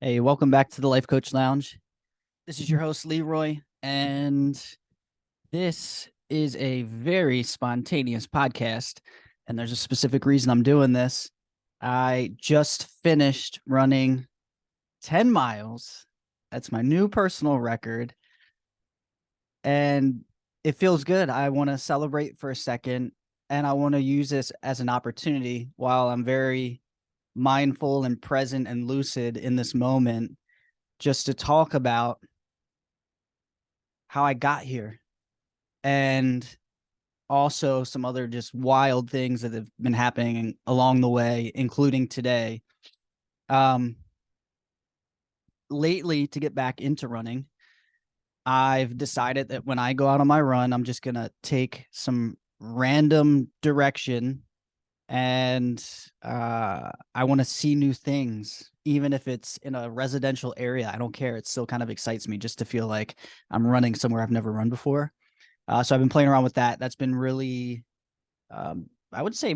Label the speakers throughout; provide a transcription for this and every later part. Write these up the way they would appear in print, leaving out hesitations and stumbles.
Speaker 1: Hey, welcome back to the Life Coach Lounge. This is your host, Leroy, and this is a very spontaneous podcast. And there's a specific reason I'm doing this. I just finished running 10 miles. That's my new personal record. And it feels good. I want to celebrate for a second, and I want to use this as an opportunity while I'm very mindful and present and lucid in this moment just to talk about how I got here and also some other just wild things that have been happening along the way, including today. Um, Lately, to get back into running, I've decided that when I go out on my run, I'm just going to take some random direction and I want to see new things, even if it's in a residential area. I don't care. It still kind of excites me just to feel like I'm running somewhere I've never run before. So I've been playing around with that. That's been really, I would say,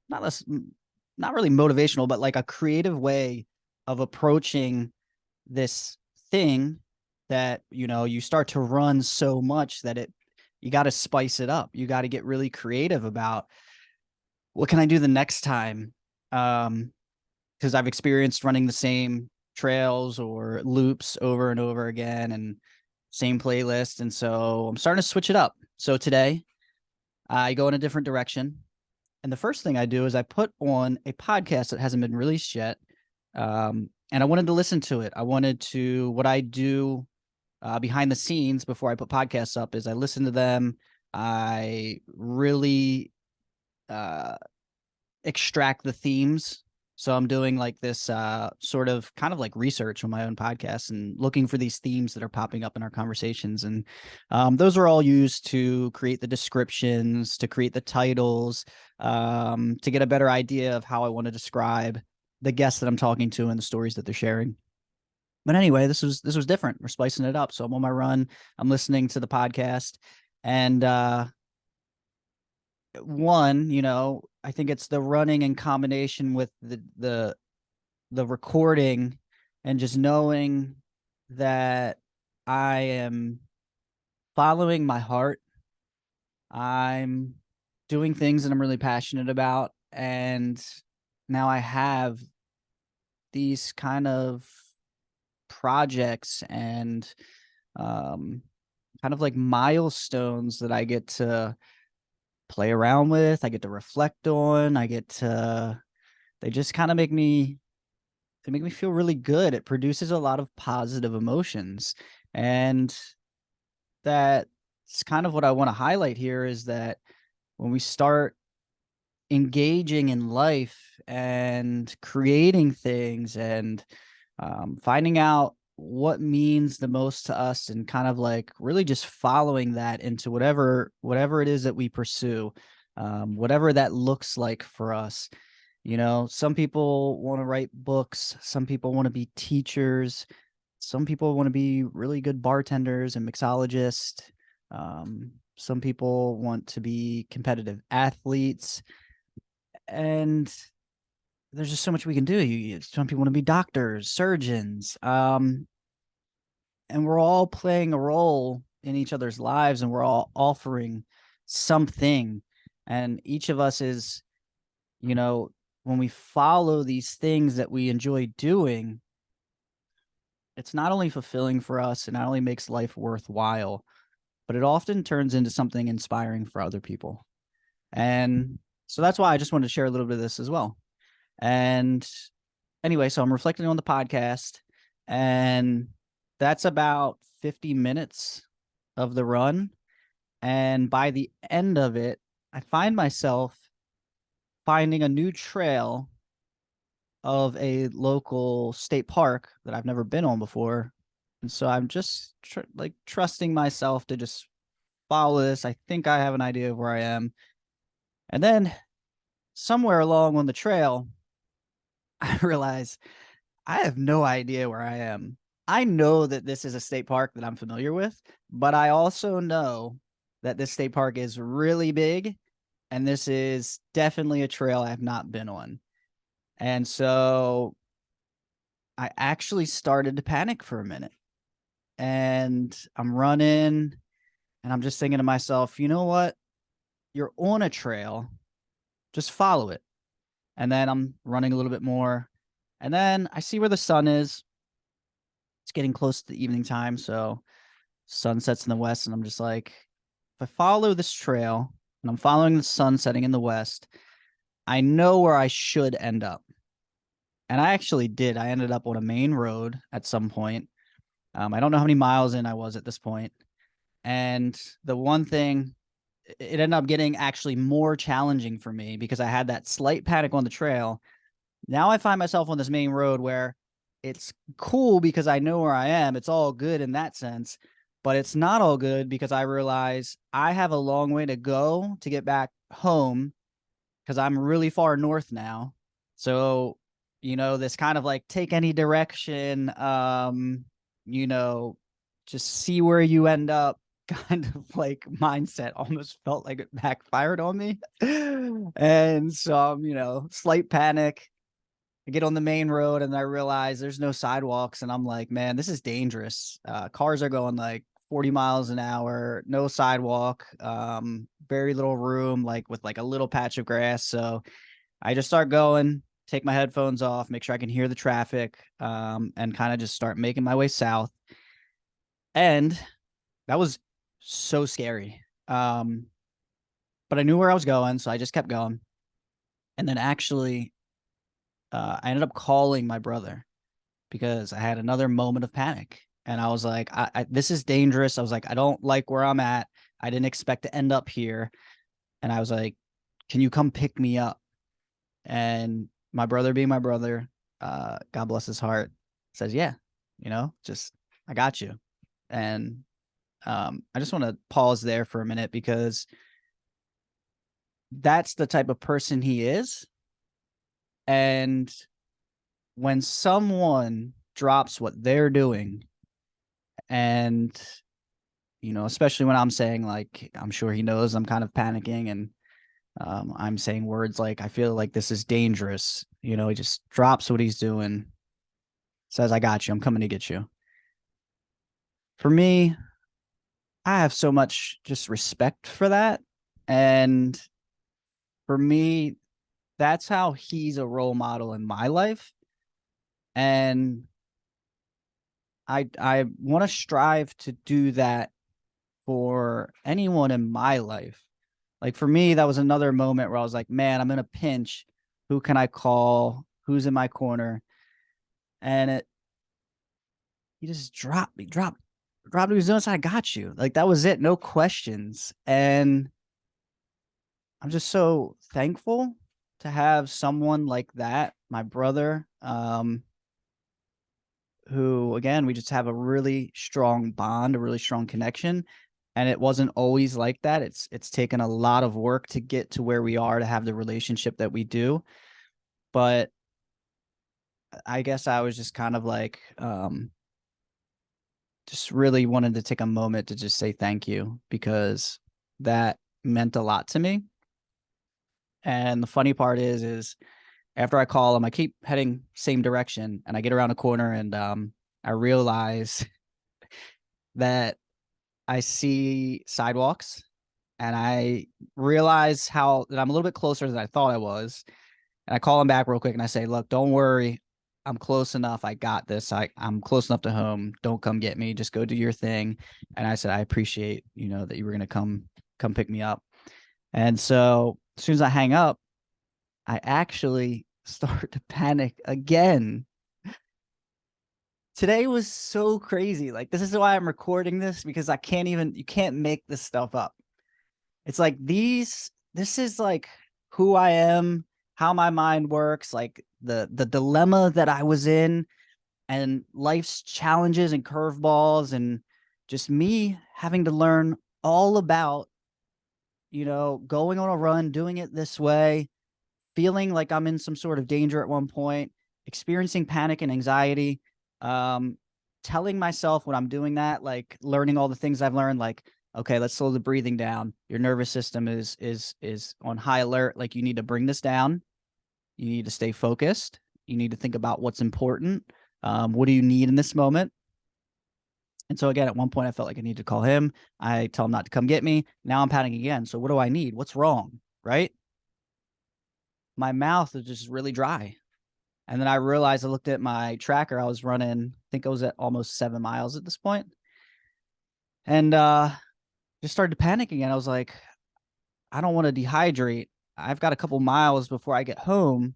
Speaker 1: not less, not really motivational, but like a creative way of approaching this thing that you start to run so much that you got to spice it up. You got to get really creative about what can I do the next time. Because I've experienced running the same trails or loops over and over again and same playlist, and so I'm starting to switch it up. So today I go in a different direction. And the first thing I do is I put on a podcast that hasn't been released yet. And I wanted to listen to it. What I do behind the scenes before I put podcasts up is I listen to them. I really uh, extract the themes. So I'm doing like this sort of kind of like research on my own podcast and looking for these themes that are popping up in our conversations. And those are all used to create the descriptions, to create the titles, to get a better idea of how I want to describe the guests that I'm talking to and the stories that they're sharing. But anyway, this was different. We're spicing it up. So I'm on my run. I'm listening to the podcast, and I think it's the running in combination with the recording and just knowing that I am following my heart. I'm doing things that I'm really passionate about, and now I have these kind of projects and um kind of like milestones that I get to play around with, I get to reflect on, they just kind of make me feel really good. It produces a lot of positive emotions. And that's kind of what I want to highlight here is that when we start engaging in life and creating things and finding out what means the most to us and kind of like really just following that into whatever it is that we pursue, whatever that looks like for us. Some people want to write books, some people want to be teachers, some people want to be really good bartenders and mixologists. Some people want to be competitive athletes, and there's just so much we can do. Some people want to be doctors, surgeons, and we're all playing a role in each other's lives, and we're all offering something. And each of us is, you know, when we follow these things that we enjoy doing, it's not only fulfilling for us, it not only makes life worthwhile, but it often turns into something inspiring for other people. And so that's why I just wanted to share a little bit of this as well. And anyway, so I'm reflecting on the podcast, and that's about 50 minutes of the run. And by the end of it, I find myself finding a new trail of a local state park that I've never been on before. And so I'm just trusting myself to just follow this. I think I have an idea of where I am. And then somewhere along on the trail, I realize I have no idea where I am. I know that this is a state park that I'm familiar with, but I also know that this state park is really big, and this is definitely a trail I have not been on. And so I actually started to panic for a minute. And I'm running and I'm just thinking to myself, you know what? You're on a trail, just follow it. And then I'm running a little bit more. And then I see where the sun is. It's getting close to the evening time. So sun sets in the west. And I'm just like, if I follow this trail and I'm following the sun setting in the west, I know where I should end up. And I actually did. I ended up on a main road at some point. I don't know how many miles in I was at this point. And the one thing, it ended up getting actually more challenging for me because I had that slight panic on the trail. Now I find myself on this main road where it's cool because I know where I am. It's all good in that sense, but it's not all good because I realize I have a long way to go to get back home because I'm really far north now. So, this kind of like take any direction, you know, just see where you end up kind of like mindset almost felt like it backfired on me. And so, slight panic. I get on the main road and I realize there's no sidewalks. And I'm like, man, this is dangerous. Cars are going like 40 miles an hour, no sidewalk, very little room, like with like a little patch of grass. So I just start going, take my headphones off, make sure I can hear the traffic, and kind of just start making my way south. And that was so scary. But I knew where I was going, so I just kept going. And then actually, I ended up calling my brother because I had another moment of panic. And I was like, this is dangerous. I was like, I don't like where I'm at. I didn't expect to end up here. And I was like, can you come pick me up? And my brother, being my brother, God bless his heart, says, yeah, just I got you. And I just want to pause there for a minute because that's the type of person he is. And when someone drops what they're doing, and especially when I'm saying, like, I'm sure he knows I'm kind of panicking, and I'm saying words like, I feel like this is dangerous, he just drops what he's doing, says, I got you, I'm coming to get you. For me, I have so much just respect for that. And for me, that's how he's a role model in my life. And I want to strive to do that for anyone in my life. Like for me, that was another moment where I was like, man, I'm in a pinch. Who can I call? Who's in my corner? And he just dropped what he was doing. So I got you. Like that was it. No questions. And I'm just so thankful to have someone like that, my brother, who, again, we just have a really strong bond, a really strong connection. And it wasn't always like that. It's taken a lot of work to get to where we are to have the relationship that we do. But I guess I was just kind of like, just really wanted to take a moment to just say thank you because that meant a lot to me. And the funny part is after I call him, I keep heading same direction, and I get around a corner, and I realize that I see sidewalks, and I realize how that I'm a little bit closer than I thought I was. And I call him back real quick, and I say, "Look, don't worry, I'm close enough. I got this. I'm close enough to home. Don't come get me. Just go do your thing." And I said, "I appreciate that you were gonna come pick me up." And so as soon as I hang up, I actually start to panic again. Today was so crazy. Like, this is why I'm recording this, because you can't make this stuff up. It's like this is like who I am, how my mind works, like the dilemma that I was in, and life's challenges and curveballs, and just me having to learn all about, going on a run, doing it this way, feeling like I'm in some sort of danger at one point, experiencing panic and anxiety, um, telling myself when I'm doing that, like learning all the things I've learned, like, okay, let's slow the breathing down. Your nervous system is on high alert. Like, you need to bring this down. You need to stay focused. You need to think about what's important. What do you need in this moment? And so again, at one point I felt like I needed to call him. I tell him not to come get me. Now I'm panicking again. So what do I need? What's wrong? Right? My mouth is just really dry. And then I realized, I looked at my tracker. I was running, I think I was at almost 7 miles at this point. And just started to panic again. I was like, I don't want to dehydrate. I've got a couple miles before I get home.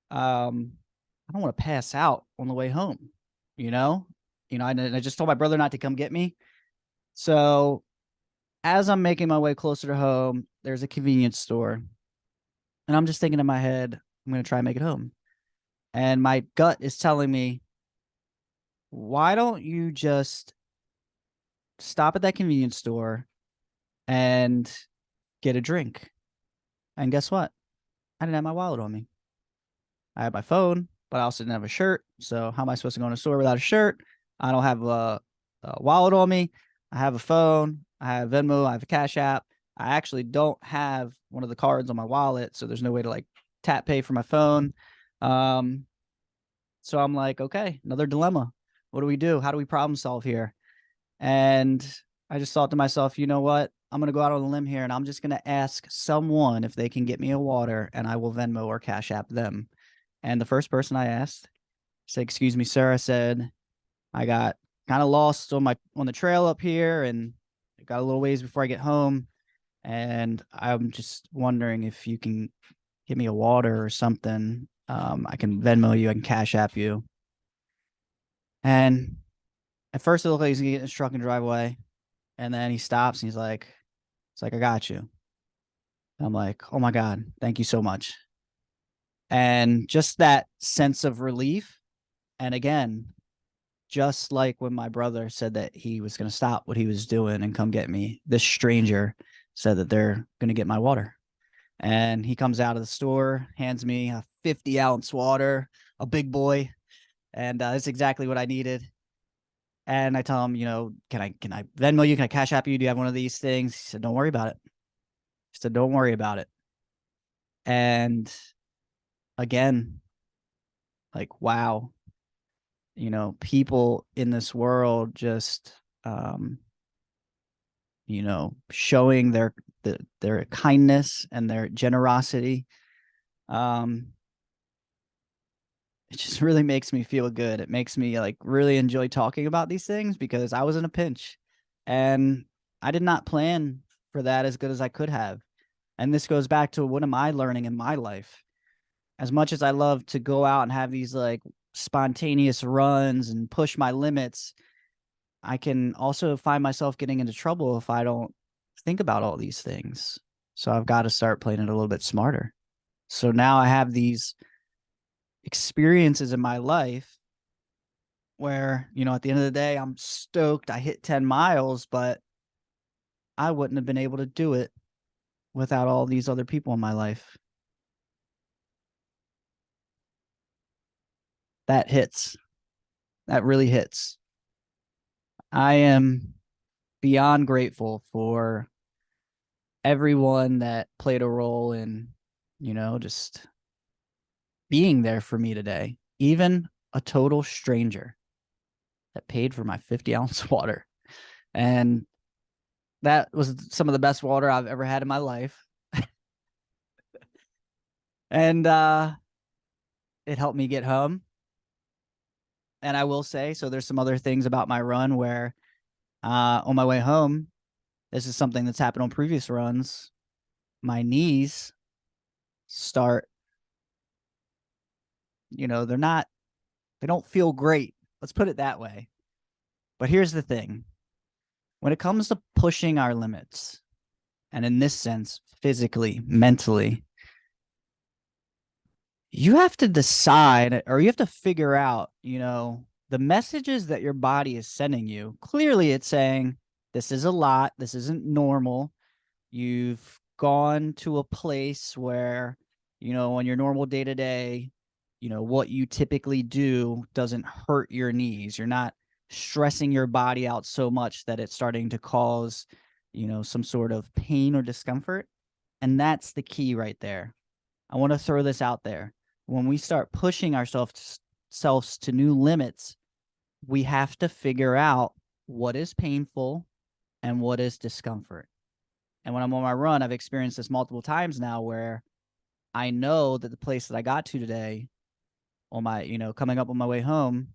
Speaker 1: I don't want to pass out on the way home, you know? I just told my brother not to come get me. So as I'm making my way closer to home, there's a convenience store. And I'm just thinking in my head, I'm going to try and make it home. And my gut is telling me, why don't you just stop at that convenience store and get a drink? And guess what? I didn't have my wallet on me. I had my phone, but I also didn't have a shirt. So how am I supposed to go in a store without a shirt? I don't have a wallet on me. I have a phone. I have Venmo. I have a Cash App. I actually don't have one of the cards on my wallet, so there's no way to like tap pay for my phone. Um, so I'm like, okay, another dilemma. What do we do? How do we problem solve here? And I just thought to myself, you know what? I'm going to go out on a limb here and I'm just going to ask someone if they can get me a water and I will Venmo or Cash App them. And the first person I asked said, "Excuse me, sir." I said, "I got kind of lost on the trail up here and got a little ways before I get home. And I'm just wondering if you can give me a water or something. I can Venmo you, I can Cash App you." And at first it looked like he's gonna get in his truck and drive away. And then he stops and it's like, "I got you." And I'm like, "Oh my God, thank you so much." And just that sense of relief. And again, just like when my brother said that he was going to stop what he was doing and come get me, this stranger said that they're going to get my water. And he comes out of the store, hands me a 50-ounce water, a big boy. And that's exactly what I needed. And I tell him, can I Venmo you? Can I Cash App you? Do you have one of these things? He said, "Don't worry about it." He said, "Don't worry about it." And again, like, wow, people in this world just, showing their kindness and their generosity. Um, it just really makes me feel good. It makes me like really enjoy talking about these things because I was in a pinch and I did not plan for that as good as I could have. And this goes back to, what am I learning in my life? As much as I love to go out and have these like spontaneous runs and push my limits, I can also find myself getting into trouble if I don't think about all these things. So I've got to start playing it a little bit smarter. So now I have these experiences in my life where, at the end of the day, I'm stoked I hit 10 miles, but I wouldn't have been able to do it without all these other people in my life. That hits. That really hits. I am beyond grateful for everyone that played a role in, just being there for me today. Even a total stranger that paid for my 50-ounce water. And that was some of the best water I've ever had in my life. And it helped me get home. And I will say, so there's some other things about my run where on my way home, this is something that's happened on previous runs. My knees start, they don't feel great. Let's put it that way. But here's the thing. When it comes to pushing our limits, and in this sense, physically, mentally, you have to decide, or you have to figure out, the messages that your body is sending you. Clearly, it's saying, this is a lot. This isn't normal. You've gone to a place where, on your normal day to day, what you typically do doesn't hurt your knees. You're not stressing your body out so much that it's starting to cause, some sort of pain or discomfort. And that's the key right there. I want to throw this out there. When we start pushing ourselves ourselves to new limits, we have to figure out what is painful and what is discomfort. And when I'm on my run, I've experienced this multiple times now where I know that the place that I got to today on my, coming up on my way home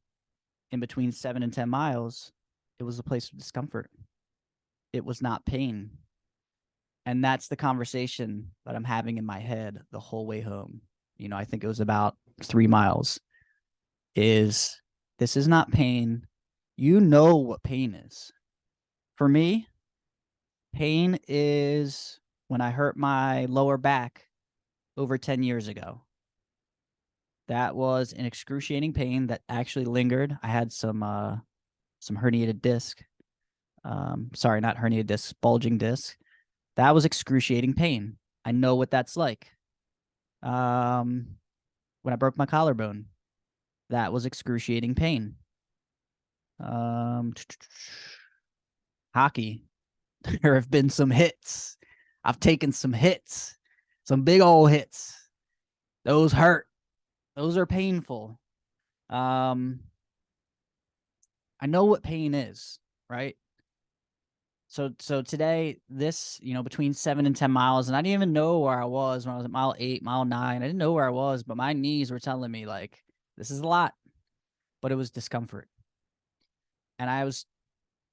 Speaker 1: in between 7 and 10 miles, it was a place of discomfort. It was not pain. And that's the conversation that I'm having in my head the whole way home. I think it was about 3 miles. Is this is not pain. You know what pain is. For me, pain is when I hurt my lower back over 10 years ago. That was an excruciating pain that actually lingered. I had some herniated disc. Sorry, not herniated disc, bulging disc. That was excruciating pain. I know what that's like. When I broke my collarbone, that was excruciating pain. Hockey, there have been some hits. I've taken some hits, some big old hits. Those hurt. Those are painful. I know what pain is, right? So today, this, between 7 and 10 miles, and I didn't even know where I was when I was at mile 8, mile 9. I didn't know where I was, but my knees were telling me like, this is a lot, but it was discomfort. And I was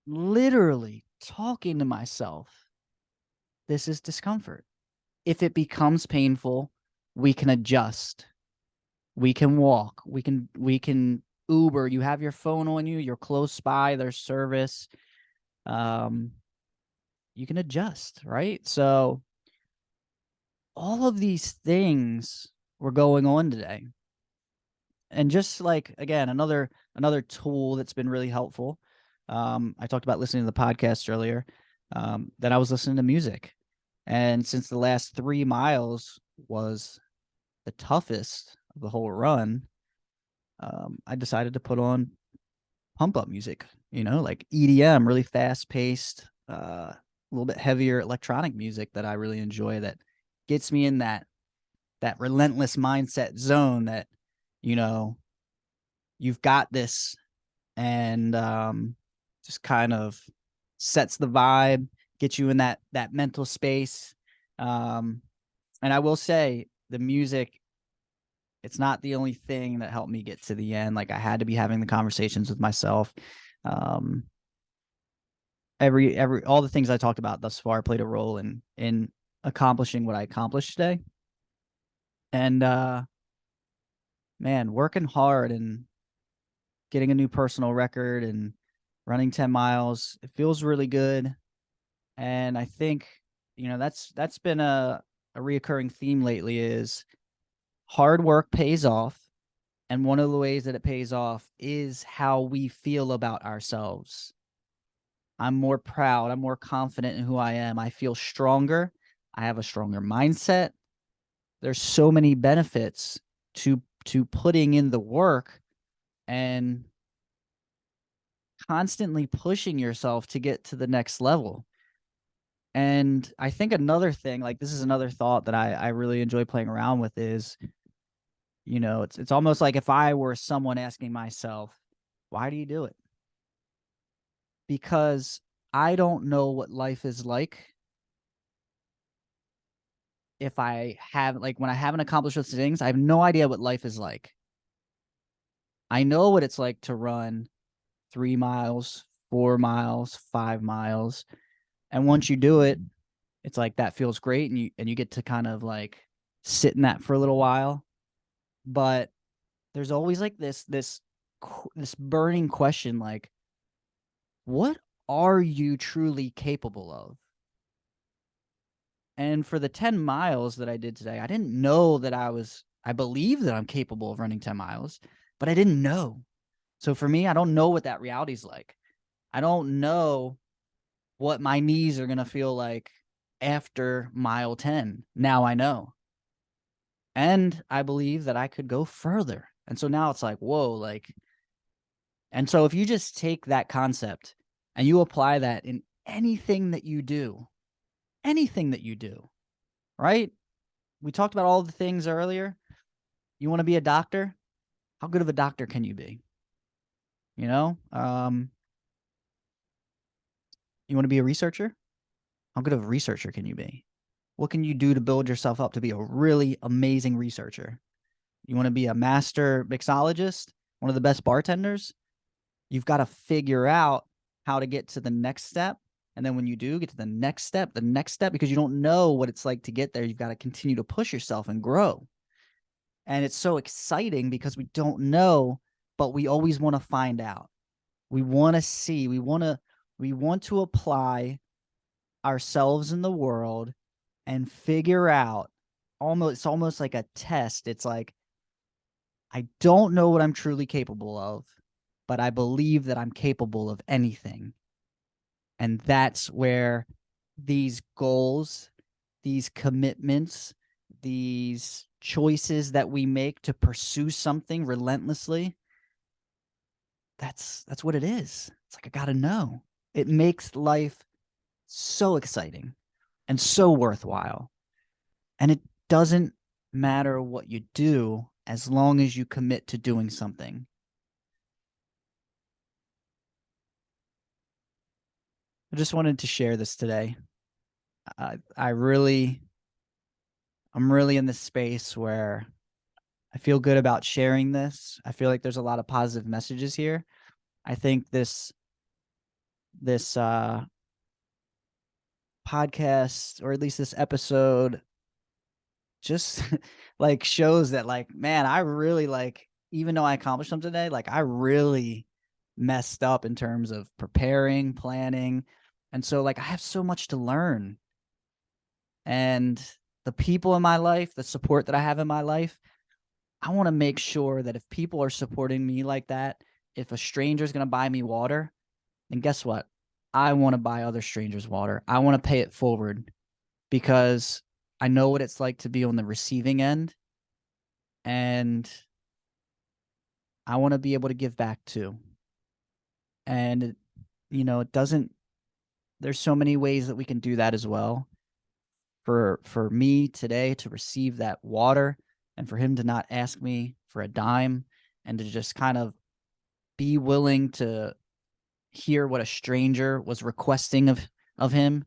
Speaker 1: literally talking to myself, this is discomfort. If it becomes painful, we can adjust. We can walk. We can Uber. You have your phone on you. You're close by. There's service. You can adjust, right? So all of these things were going on today. And just like, again, another tool that's been really helpful. I talked about listening to the podcast earlier. That I was listening to music. And since the last 3 miles was the toughest of the whole run, I decided to put on pump up music, like EDM, really fast paced, a little bit heavier electronic music that I really enjoy, that gets me in that relentless mindset zone that, you've got this, and just kind of sets the vibe, gets you in that mental space. And I will say the music, it's not the only thing that helped me get to the end. Like, I had to be having the conversations with myself. All the things I talked about thus far played a role in accomplishing what I accomplished today. And man, working hard and getting a new personal record and running 10 miles, it feels really good. And I think, that's been a reoccurring theme lately, is hard work pays off. And one of the ways that it pays off is how we feel about ourselves. I'm more proud. I'm more confident in who I am. I feel stronger. I have a stronger mindset. There's so many benefits to putting in the work and constantly pushing yourself to get to the next level. And I think another thing, like, this is another thought that I really enjoy playing around with, is, it's almost like if I were someone asking myself, why do you do it? Because I don't know what life is like if I have, like, when I haven't accomplished those things, I have no idea what life is like. I know what it's like to run 3 miles, 4 miles, 5 miles. And once you do it, it's like that feels great, and you get to kind of like sit in that for a little while. But there's always like this burning question, like, what are you truly capable of? And for the 10 miles that I did today, I didn't know that I believe that I'm capable of running 10 miles, but I didn't know. So for me, I don't know what that reality is like. I don't know what my knees are going to feel like after mile 10. Now I know. And I believe that I could go further. And so now it's like, whoa, like, and so if you just take that concept and you apply that in anything that you do, right? We talked about all the things earlier. You want to be a doctor? how good of a doctor can you be? You know, you want to be a researcher? How good of a researcher can you be? What can you do to build yourself up to be a really amazing researcher? You want to be a master mixologist, one of the best bartenders? You've got to figure out how to get to the next step. And then when you do get to the next step, because you don't know what it's like to get there, you've got to continue to push yourself and grow. And it's so exciting because we don't know, but we always want to find out. We want to see, we want to apply ourselves in the world and figure out, it's almost like a test. It's like, I don't know what I'm truly capable of, but I believe that I'm capable of anything. And that's where these goals, these commitments, these choices that we make to pursue something relentlessly, that's what it is. It's like, I got to know. It makes life so exciting and so worthwhile. And it doesn't matter what you do as long as you commit to doing something. I just wanted to share this today. I really, I'm really in this space where I feel good about sharing this. I feel like there's a lot of positive messages here. I think this podcast, or at least this episode, just like shows that, like, man, I really, like, even though I accomplished something today, like, I really messed up in terms of preparing, planning. And so, like, I have so much to learn. And the people in my life, the support that I have in my life, I want to make sure that if people are supporting me like that, if a stranger is going to buy me water, then guess what? I want to buy other strangers water. I want to pay it forward because I know what it's like to be on the receiving end, and I want to be able to give back too. And it doesn't, there's so many ways that we can do that as well. For me today to receive that water, and for him to not ask me for a dime, and to just kind of be willing to hear what a stranger was requesting of him,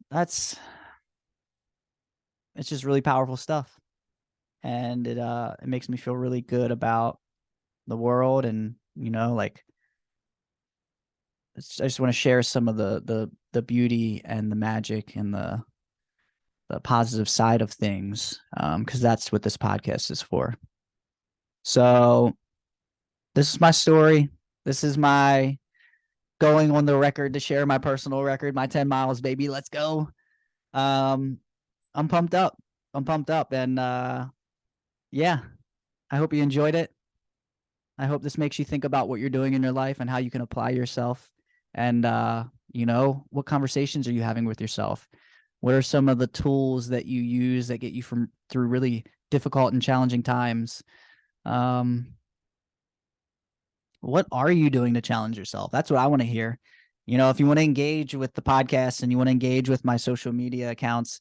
Speaker 1: that's it's just really powerful stuff. And it makes me feel really good about the world. And like, I just want to share some of the beauty and the magic and the positive side of things, because that's what this podcast is for. So this is my story. This is my going on the record to share my personal record, my 10 miles, baby. Let's go. Um, I'm pumped up. I'm pumped up. And yeah, I hope you enjoyed it. I hope this makes you think about what you're doing in your life and how you can apply yourself. And what conversations are you having with yourself? What are some of the tools that you use that get you from through really difficult and challenging times? Um, what are you doing to challenge yourself? That's what I want to hear. If you want to engage with the podcast and you want to engage with my social media accounts,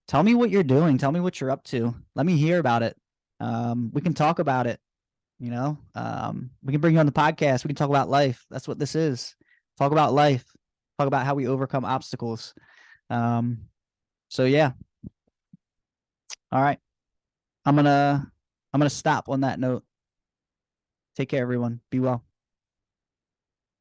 Speaker 1: tell me what you're doing. Tell me what you're up to. Let me hear about it. We can talk about it. We can bring you on the podcast. We can talk about life. That's what this is. Talk about life. Talk about how we overcome obstacles. Um, so yeah. All right. I'm gonna stop on that note. Take care, everyone. Be well.